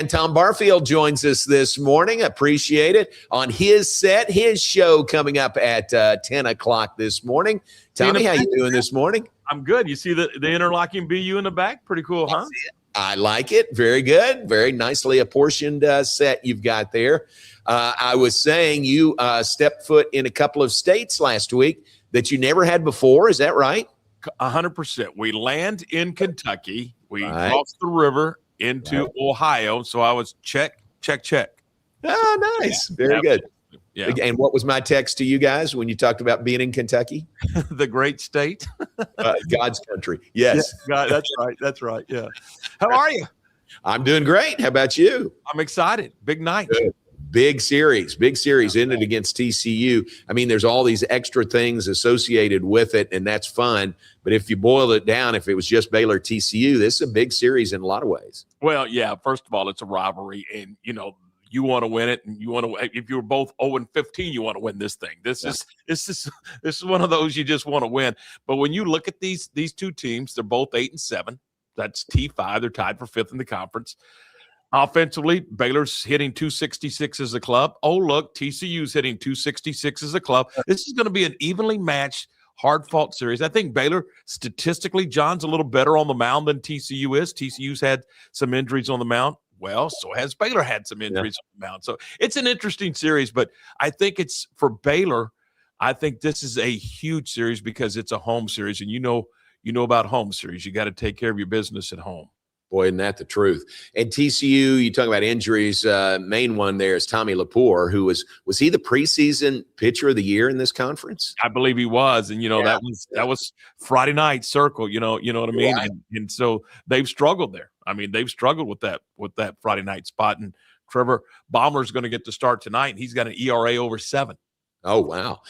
And Tom Barfield joins us this morning. Appreciate it. On his set, his show coming up at 10 o'clock this morning. Tommy, how you doing this morning? I'm good. You see the interlocking BU in the back? Pretty cool, huh? I like it. Very good. Very nicely apportioned set you've got there. I was saying you stepped foot in a couple of states last week that you never had before. Is that right? 100%. We land in Kentucky. We cross the river into Ohio. So I was check. Oh, nice. Very good. Yeah. And what was my text to you guys when you talked about being in Kentucky? The great state. God's country. Yes. Yeah, God, that's right. Yeah. How are you? I'm doing great. How about you? I'm excited. Big night. Good. Big series ended against TCU. I mean, there's all these extra things associated with it, and that's fun. But if you boil it down, if it was just Baylor TCU, this is a big series in a lot of ways. Well, yeah, first of all, it's a rivalry, and, you want to win it, and you want to. If you're both 0-15, you want to win this thing. This is one of those you just want to win. But when you look at these two teams, they're both 8-7. That's T5. They're tied for 5th in the conference. Offensively, Baylor's hitting 266 as a club. Oh, look, TCU's hitting 266 as a club. This is going to be an evenly matched, hard-fought series. I think Baylor, statistically, John's a little better on the mound than TCU is. TCU's had some injuries on the mound. Well, so has Baylor had some injuries on the mound. So it's an interesting series, but I think it's for Baylor. I think this is a huge series because it's a home series, and you know about home series. You got to take care of your business at home. Boy, isn't that the truth? And TCU, you talk about injuries. Main one there is Tommy Lepore, who was he the preseason pitcher of the year in this conference? I believe he was, and that was Friday night circle. You know what I mean? Right. And so they've struggled there. I mean, they've struggled with that Friday night spot. And Trevor Baumler's going to get to start tonight, and he's got an ERA over 7. Oh wow!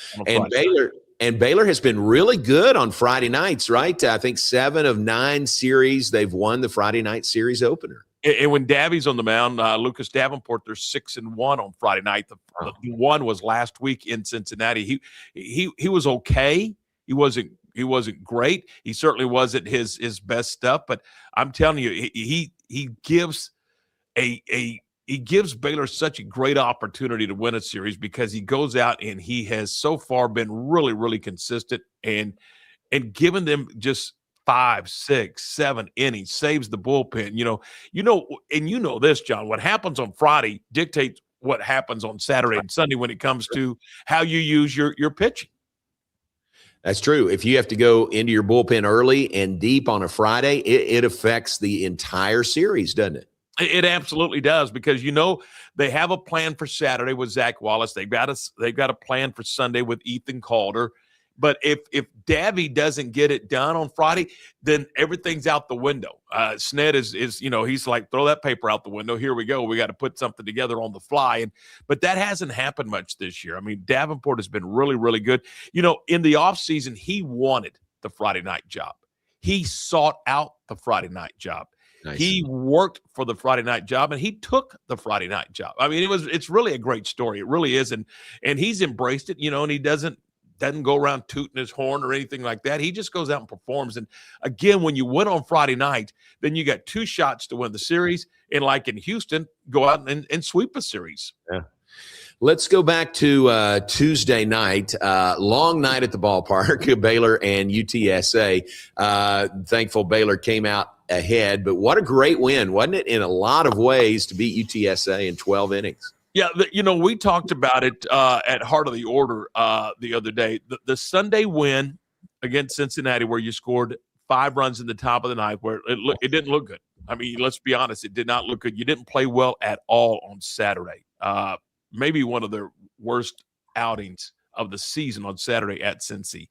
And Baylor has been really good on Friday nights, right? I think 7 of 9 series they've won the Friday night series opener. And when Davey's on the mound, Lucas Davenport, they're 6-1 on Friday night. The one was last week in Cincinnati. He was okay. He wasn't great. He certainly wasn't his best stuff. But I'm telling you, he gives he gives Baylor such a great opportunity to win a series because he goes out and he has so far been really, really consistent and given them just 5, 6, 7 innings, saves the bullpen. And this, John, what happens on Friday dictates what happens on Saturday and Sunday when it comes to how you use your pitching. That's true. If you have to go into your bullpen early and deep on a Friday, it affects the entire series, doesn't it? It absolutely does because, they have a plan for Saturday with Zach Wallace. They've got a plan for Sunday with Ethan Calder. But if Davey doesn't get it done on Friday, then everything's out the window. Sned is he's like, throw that paper out the window. Here we go. We got to put something together on the fly. But that hasn't happened much this year. I mean, Davenport has been really, really good. In the offseason, he wanted the Friday night job. He sought out the Friday night job. Nice. He worked for the Friday night job, and he took the Friday night job. I mean, it's really a great story. It really is, and he's embraced it, and he doesn't go around tooting his horn or anything like that. He just goes out and performs. And again, when you win on Friday night, then you got 2 shots to win the series, and like in Houston, go out and sweep a series. Yeah. Let's go back to Tuesday night, long night at the ballpark, Baylor and UTSA. Thankful Baylor came out ahead, but what a great win, wasn't it, in a lot of ways to beat UTSA in 12 innings? Yeah, we talked about it at Heart of the Order the other day. The Sunday win against Cincinnati where you scored 5 runs in the top of the ninth where it didn't look good. I mean, let's be honest, it did not look good. You didn't play well at all on Saturday. Maybe one of their worst outings of the season on Saturday at Cincy.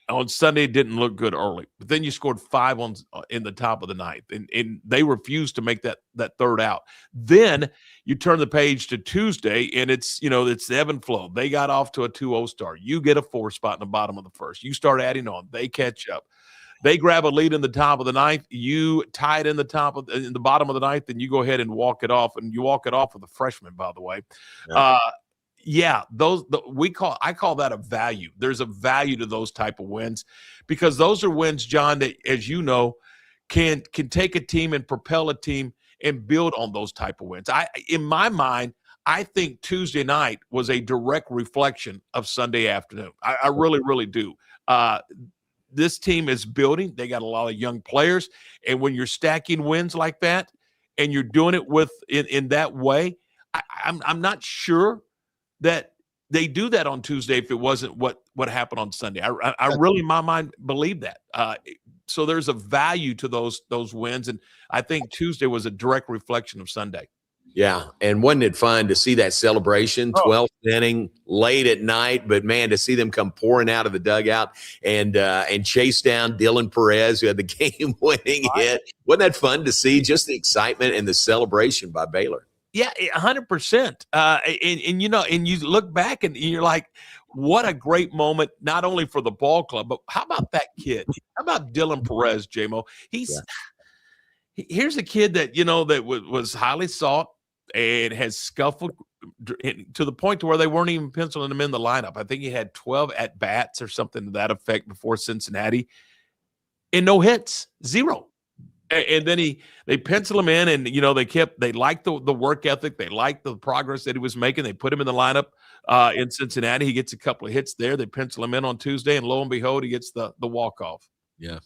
On Sunday, it didn't look good early. But then you scored 5 in the top of the ninth, and they refused to make that third out. Then you turn the page to Tuesday, and it's the ebb and flow. They got off to a 2-0 start. You get a 4 spot in the bottom of the first. You start adding on. They catch up. They grab a lead in the top of the ninth. You tie it in the bottom of the ninth, and you go ahead and walk it off. And you walk it off with a freshman, by the way. Yeah. I call that a value. There's a value to those type of wins because those are wins, John, that, as you know, can take a team and propel a team and build on those type of wins. In my mind, I think Tuesday night was a direct reflection of Sunday afternoon. I really, really do. This team is building. They got a lot of young players. And when you're stacking wins like that and you're doing it in that way, I'm not sure that they do that on Tuesday if it wasn't what happened on Sunday. I really, in my mind, believe that. So there's a value to those wins. And I think Tuesday was a direct reflection of Sunday. Yeah, and wasn't it fun to see that celebration, 12th inning, late at night, but man, to see them come pouring out of the dugout and chase down Dylan Perez, who had the game-winning hit. Wasn't that fun to see, just the excitement and the celebration by Baylor? Yeah, 100%. And you look back and you're like, what a great moment, not only for the ball club, but how about that kid? How about Dylan Perez, J-Mo? Here's a kid that, that was highly sought and has scuffled to the point to where they weren't even penciling him in the lineup. I think he had 12 at-bats or something to that effect before Cincinnati. And no hits, 0. And then they pencil him in, and they liked the work ethic, they liked the progress that he was making. They put him in the lineup in Cincinnati. He gets a couple of hits there. They pencil him in on Tuesday, and lo and behold, he gets the walk-off. Yeah.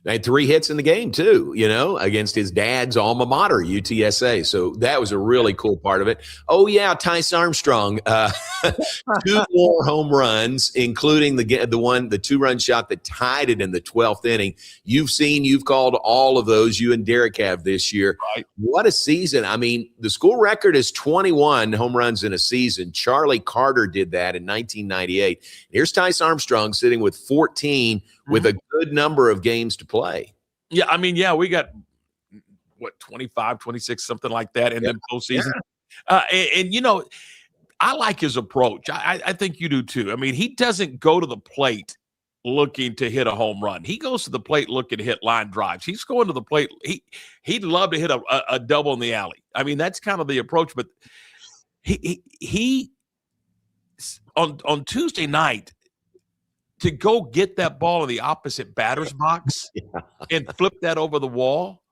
They had 3 hits in the game too, against his dad's alma mater, UTSA. So that was a really cool part of it. Oh yeah, Tice Armstrong, 2 more home runs, including the 2-run shot that tied it in the 12th inning. You've called all of those. You and Derek have this year. Right. What a season! I mean, the school record is 21 home runs in a season. Charlie Carter did that in 1998. Here's Tice Armstrong sitting with 14 with a good number of games to play. Yeah, I mean, we got, 25, 26, something like that in the postseason. Yeah. I like his approach. I think you do too. I mean, he doesn't go to the plate looking to hit a home run. He goes to the plate looking to hit line drives. He's going to the plate. He'd love to hit a double in the alley. I mean, that's kind of the approach. But he on Tuesday night, to go get that ball in the opposite batter's box and flip that over the wall,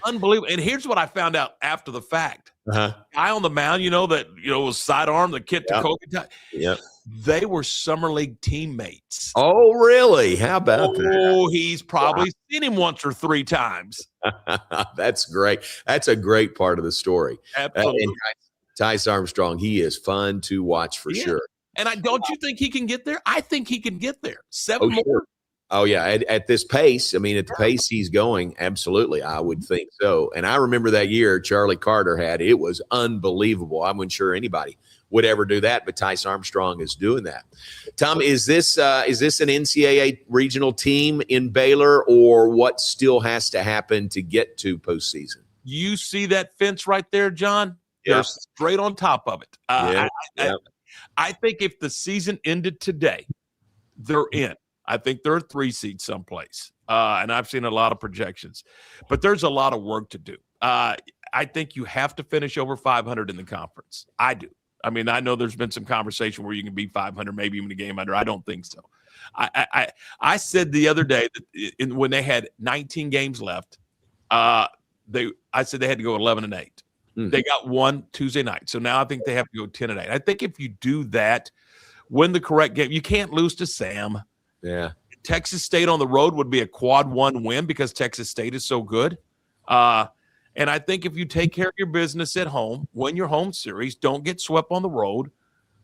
unbelievable. And here's what I found out after the fact. Guy on the mound, was sidearm, the kid to Kobe. Yeah. They were summer league teammates. Oh, really? How about that? Oh, he's probably seen him once or 3 times. That's great. That's a great part of the story. Absolutely. And Tice Armstrong, he is fun to watch for sure. And don't you think he can get there? I think he can get there. 7 more. Sure. Oh, yeah. At this pace, I mean, at the pace he's going, absolutely, I would think so. And I remember that year Charlie Carter it was unbelievable. I wasn't sure anybody would ever do that, but Tice Armstrong is doing that. Tom, is this an NCAA regional team in Baylor, or what still has to happen to get to postseason? You see that fence right there, John? Yeah. They're straight on top of it. I think if the season ended today, they're in. I think they're a 3 seed someplace. And I've seen a lot of projections. But there's a lot of work to do. I think you have to finish over 500 in the conference. I do. I mean, I know there's been some conversation where you can be 500, maybe even a game under. I don't think so. I said the other day that when they had 19 games left, I said they had to go 11-8. They got 1 Tuesday night. So now I think they have to go 10-8. I think if you do that, win the correct game, you can't lose to Sam. Yeah. Texas State on the road would be a quad 1 win because Texas State is so good. And I think if you take care of your business at home, win your home series, don't get swept on the road,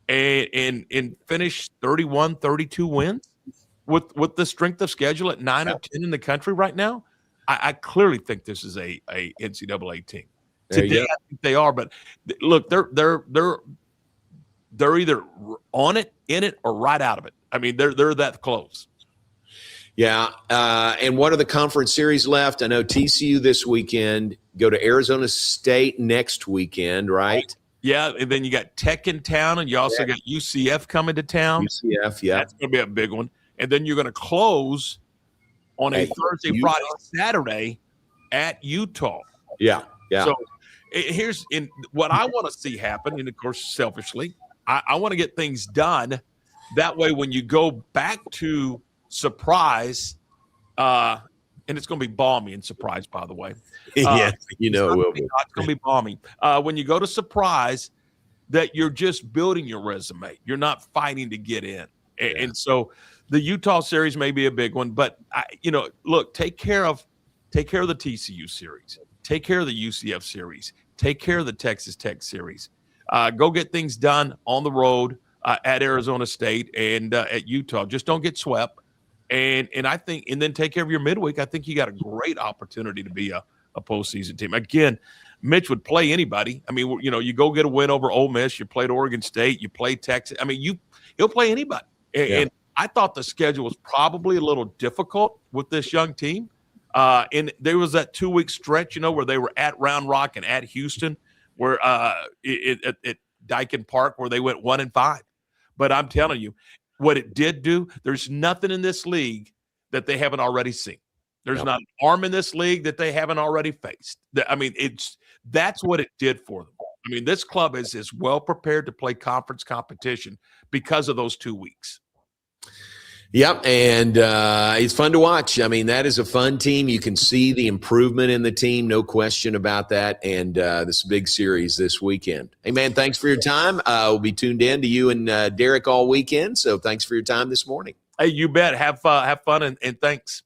and finish 31, 32 wins with the strength of schedule at 9 or 10 in the country right now, I clearly think this is a NCAA team. Today, I think they are, but look, they're either on it, in it, or right out of it. I mean, they're that close. Yeah. And what are the conference series left? I know TCU this weekend, go to Arizona State next weekend, right? Yeah. And then you got Tech in town, and you also got UCF coming to town. UCF, yeah. That's going to be a big one. And then you're going to close on a Thursday, Friday, Saturday at Utah. Yeah. Yeah. So here's what I want to see happen. And of course, selfishly, I want to get things done. That way, when you go back to surprise, and it's going to be balmy in Surprise, by the way. Yeah, it will be. It's going to be balmy. When you go to Surprise, that you're just building your resume. You're not fighting to get in. And so the Utah series may be a big one, but look, take care of the TCU series, take care of the UCF series, take care of the Texas Tech series. Go get things done on the road at Arizona State and at Utah. Just don't get swept. And I think, and then take care of your midweek. I think you got a great opportunity to be a postseason team. Again, Mitch would play anybody. I mean, you go get a win over Ole Miss. You played Oregon State. You play Texas. I mean, he'll play anybody. And I thought the schedule was probably a little difficult with this young team. And there was that 2-week stretch, where they were at Round Rock and at Houston, where at Dyken Park, where they went 1-5. But I'm telling you, what it did do, there's nothing in this league that they haven't already seen. There's not an arm in this league that they haven't already faced. I mean, that's what it did for them. I mean, this club is as well prepared to play conference competition because of those 2 weeks. Yep, and it's fun to watch. I mean, that is a fun team. You can see the improvement in the team, no question about that, and this big series this weekend. Hey, man, thanks for your time. We'll be tuned in to you and Derek all weekend, so thanks for your time this morning. Hey, you bet. Have fun, and thanks.